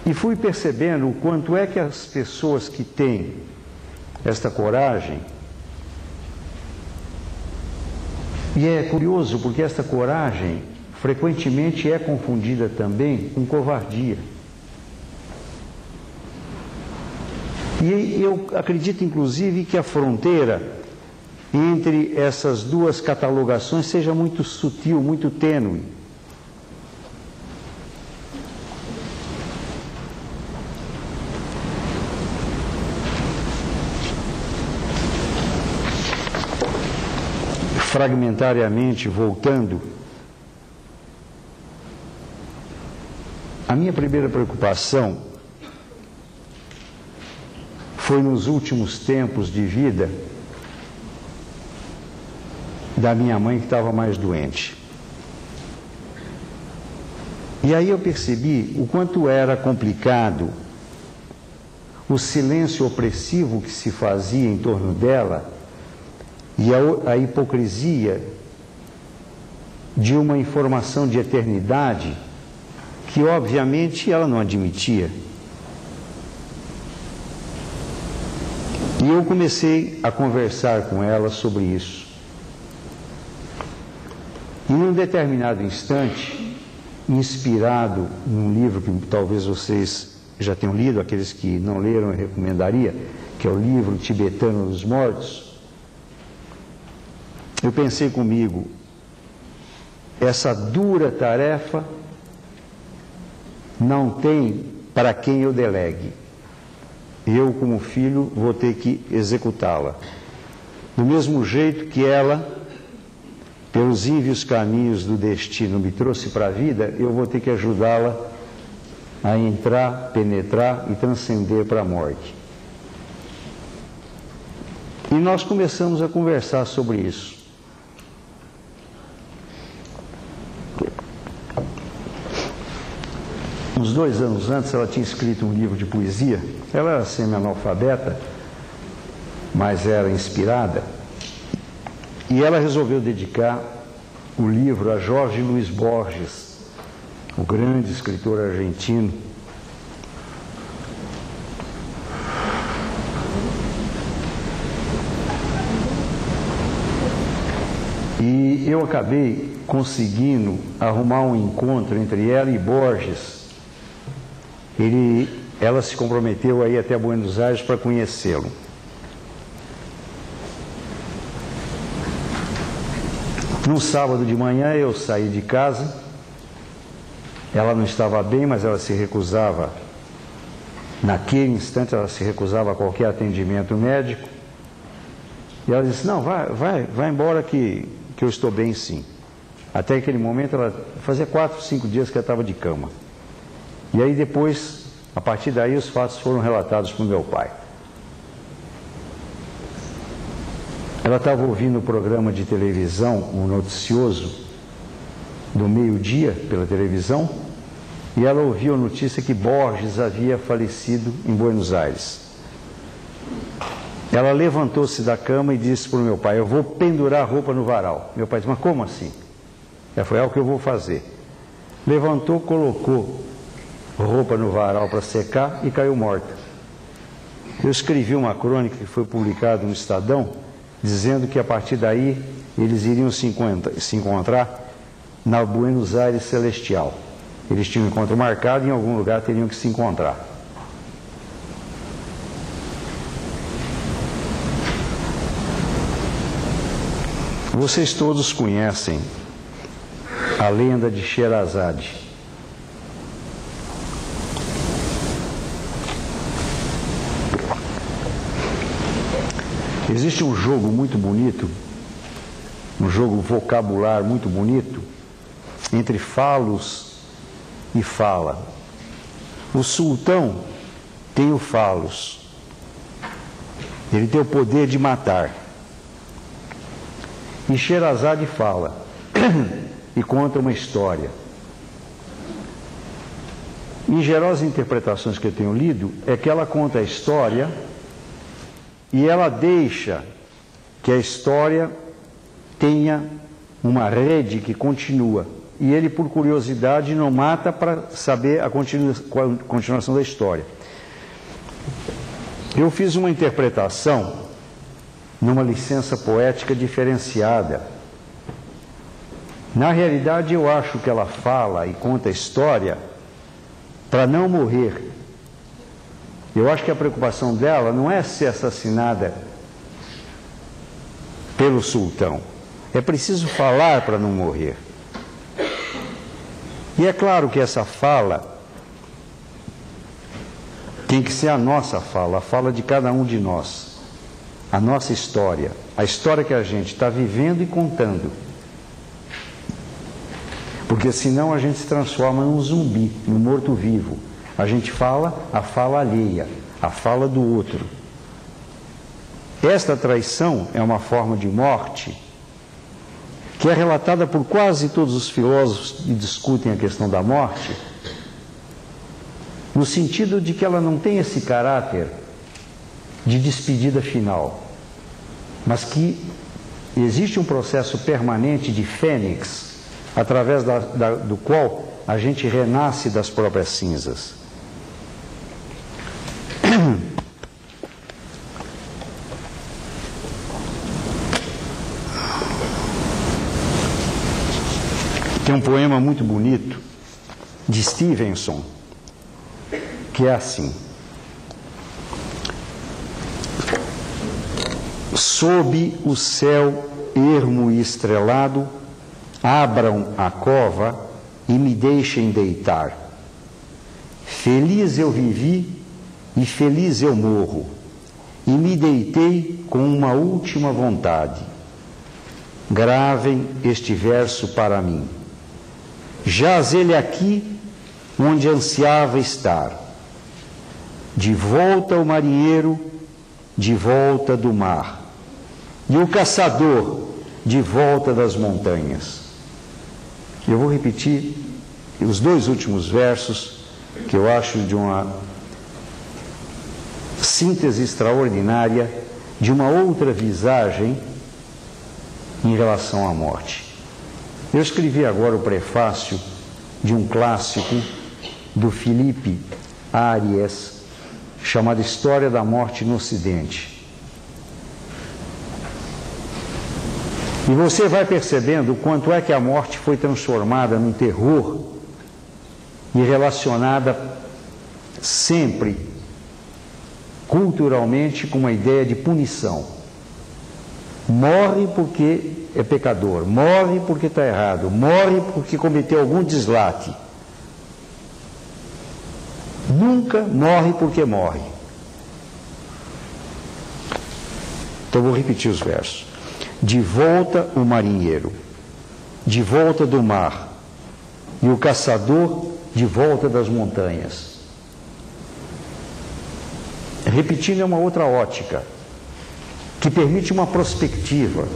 E fui percebendo o quanto é que as pessoas que têm esta coragem, e é curioso porque esta coragem frequentemente é confundida também com covardia. E eu acredito, inclusive, que a fronteira entre essas duas catalogações seja muito sutil, muito tênue. Fragmentariamente, voltando, a minha primeira preocupação foi nos últimos tempos de vida da minha mãe, que estava mais doente. E aí eu percebi o quanto era complicado o silêncio opressivo que se fazia em torno dela e a hipocrisia de uma informação de eternidade que, obviamente, ela não admitia. E eu comecei a conversar com ela sobre isso. E num determinado instante, inspirado num livro que talvez vocês já tenham lido, aqueles que não leram eu recomendaria, que é o livro Tibetano dos Mortos, eu pensei comigo, essa dura tarefa não tem para quem eu delegue. Eu, como filho, vou ter que executá-la. Do mesmo jeito que ela, pelos ínvios caminhos do destino, me trouxe para a vida, eu vou ter que ajudá-la a entrar, penetrar e transcender para a morte. E nós começamos a conversar sobre isso. Uns 2 anos antes, ela tinha escrito um livro de poesia. Ela era semi-analfabeta, mas era inspirada. E ela resolveu dedicar o livro a Jorge Luiz Borges, o grande escritor argentino. E eu acabei conseguindo arrumar um encontro entre ela e Borges. Ela se comprometeu a ir até Buenos Aires para conhecê-lo. Num sábado de manhã eu saí de casa, ela não estava bem, mas ela se recusava, naquele instante ela se recusava a qualquer atendimento médico, e ela disse, não, vai embora que eu estou bem sim. Até aquele momento, ela fazia 4, 5 dias que ela estava de cama. E aí depois, a partir daí, os fatos foram relatados para o meu pai. Ela estava ouvindo o programa de televisão, um noticioso, do meio-dia, pela televisão, e ela ouviu a notícia que Borges havia falecido em Buenos Aires. Ela levantou-se da cama e disse para o meu pai, eu vou pendurar a roupa no varal. Meu pai disse, mas como assim? Ela falou, é o que eu vou fazer. Levantou, colocou roupa no varal para secar e caiu morta. Eu escrevi uma crônica que foi publicada no Estadão, dizendo que a partir daí eles iriam se encontrar na Buenos Aires Celestial. Eles tinham um encontro marcado e em algum lugar teriam que se encontrar. Vocês todos conhecem a lenda de Sherazade. Existe um jogo muito bonito, um jogo vocabular muito bonito, entre falos e fala. O sultão tem o falos, ele tem o poder de matar. E Sherazade fala e conta uma história. Em geral, as interpretações que eu tenho lido é que ela conta a história e ela deixa que a história tenha uma rede que continua. e ele, por curiosidade, não mata para saber a continuação da história. Eu fiz uma interpretação numa licença poética diferenciada. Na realidade, eu acho que ela fala e conta a história para não morrer. Eu acho que a preocupação dela não é ser assassinada pelo sultão. É preciso falar para não morrer. E é claro que essa fala tem que ser a nossa fala, a fala de cada um de nós. A nossa história, a história que a gente está vivendo e contando. Porque senão a gente se transforma num zumbi, num morto-vivo. A gente fala a fala alheia, a fala do outro. Esta traição é uma forma de morte que é relatada por quase todos os filósofos que discutem a questão da morte, no sentido de que ela não tem esse caráter de despedida final, mas que existe um processo permanente de fênix, através do qual a gente renasce das próprias cinzas. Tem um poema muito bonito de Stevenson, que é assim: sob o céu ermo e estrelado, abram a cova e me deixem deitar. Feliz eu vivi e feliz eu morro, e me deitei com uma última vontade. Gravem este verso para mim. Jaz ele aqui onde ansiava estar. De volta o marinheiro, de volta do mar, e o caçador de volta das montanhas. Eu vou repetir os dois últimos versos, que eu acho de uma síntese extraordinária de uma outra visagem em relação à morte. Eu escrevi agora o prefácio de um clássico do Felipe Arias, chamado História da Morte no Ocidente. E você vai percebendo o quanto é que a morte foi transformada num terror e relacionada sempre, culturalmente, com uma ideia de punição. Morre porque é pecador, morre porque está errado, morre porque cometeu algum deslate. Nunca morre porque morre. Então vou repetir os versos. De volta o marinheiro, de volta do mar, e o caçador de volta das montanhas. Repetindo é uma outra ótica, que permite uma perspectiva